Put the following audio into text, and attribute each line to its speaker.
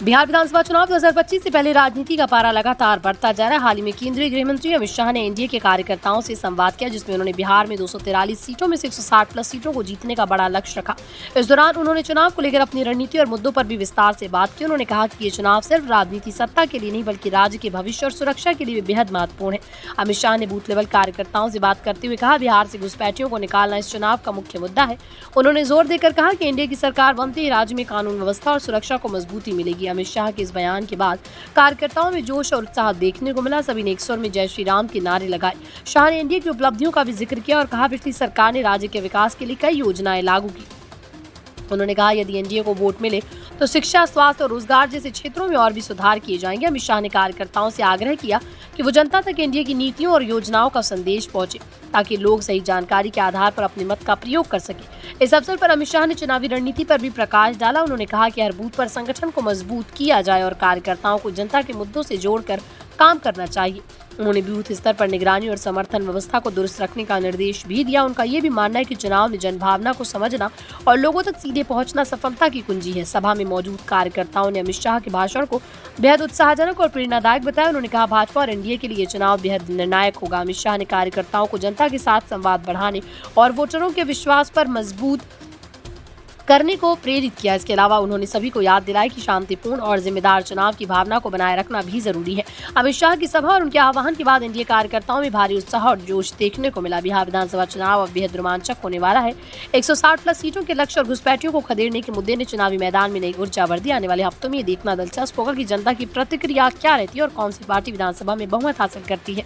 Speaker 1: बिहार विधानसभा चुनाव 2025 से पहले राजनीति का पारा लगातार बढ़ता जा रहा है। हाल ही में केंद्रीय गृह मंत्री अमित शाह ने एनडीए के कार्यकर्ताओं से संवाद किया, जिसमें उन्होंने बिहार में 243 सीटों में से 160 प्लस सीटों को जीतने का बड़ा लक्ष्य रखा। इस दौरान उन्होंने चुनाव को लेकर अपनी रणनीति और मुद्दों पर भी विस्तार से बात की। उन्होंने कहा कि ये चुनाव सिर्फ राजनीति सत्ता के लिए नहीं बल्कि राज्य के भविष्य और सुरक्षा के लिए भी बेहद महत्वपूर्ण है। अमित शाह ने बूथ लेवल कार्यकर्ताओं से बात करते हुए कहा, बिहार से घुसपैठियों को निकालना इस चुनाव का मुख्य मुद्दा है। उन्होंने जोर देकर कहा कि एनडीए की सरकार बनते ही राज्य में कानून व्यवस्था और सुरक्षा को मजबूती मिलेगी। अमित शाह के इस बयान के बाद कार्यकर्ताओं में जोश और उत्साह देखने को मिला। सभी ने एक स्वर में जय श्री राम के नारे लगाए। शाह ने एनडीए की उपलब्धियों का भी जिक्र किया और कहा, पिछली सरकार ने राज्य के विकास के लिए कई योजनाएं लागू की। उन्होंने कहा, यदि एनडीए को वोट मिले तो शिक्षा, स्वास्थ्य और रोजगार जैसे क्षेत्रों में और भी सुधार किए जाएंगे। अमित शाह ने कार्यकर्ताओं से आग्रह किया कि वो जनता तक एनडीए की नीतियों और योजनाओं का संदेश पहुंचे, ताकि लोग सही जानकारी के आधार पर अपने मत का प्रयोग कर सके। इस अवसर पर अमित शाह ने चुनावी रणनीति पर भी प्रकाश डाला। उन्होंने कहा कि हर बूथ पर संगठन को मजबूत किया जाए और कार्यकर्ताओं को जनता के मुद्दों से जोड़कर काम करना चाहिए। उन्होंने बूथ स्तर पर निगरानी और समर्थन व्यवस्था को दुरुस्त रखने का निर्देश भी दिया। उनका ये भी मानना है कि चुनाव में जनभावना को समझना और लोगों तक सीधे पहुंचना सफलता की कुंजी है। सभा में मौजूद कार्यकर्ताओं ने अमित शाह के भाषण को बेहद उत्साहजनक और प्रेरणादायक बताया। उन्होंने कहा, भाजपा और एनडीए के लिए ये चुनाव बेहद निर्णायक होगा। अमित शाह ने कार्यकर्ताओं को जनता के साथ संवाद बढ़ाने और वोटरों के विश्वास पर मजबूत करने को प्रेरित किया। इसके अलावा उन्होंने सभी को याद दिलाई कि शांतिपूर्ण और जिम्मेदार चुनाव की भावना को बनाए रखना भी जरूरी है। अमित शाह की सभा और उनके आह्वान के बाद एनडीए कार्यकर्ताओं में भारी उत्साह और जोश देखने को मिला। बिहार विधानसभा चुनाव अब बेहद रोमांचक होने वाला है। 160 प्लस सीटों के लक्ष्य और घुसपैठियों को खदेड़ने के मुद्दे ने चुनावी मैदान में नई ऊर्जा भर दी। आने वाले हफ्तों में ये देखना दिलचस्प होगा कि जनता की प्रतिक्रिया क्या रहती है और कौन सी पार्टी विधानसभा में बहुमत हासिल करती है।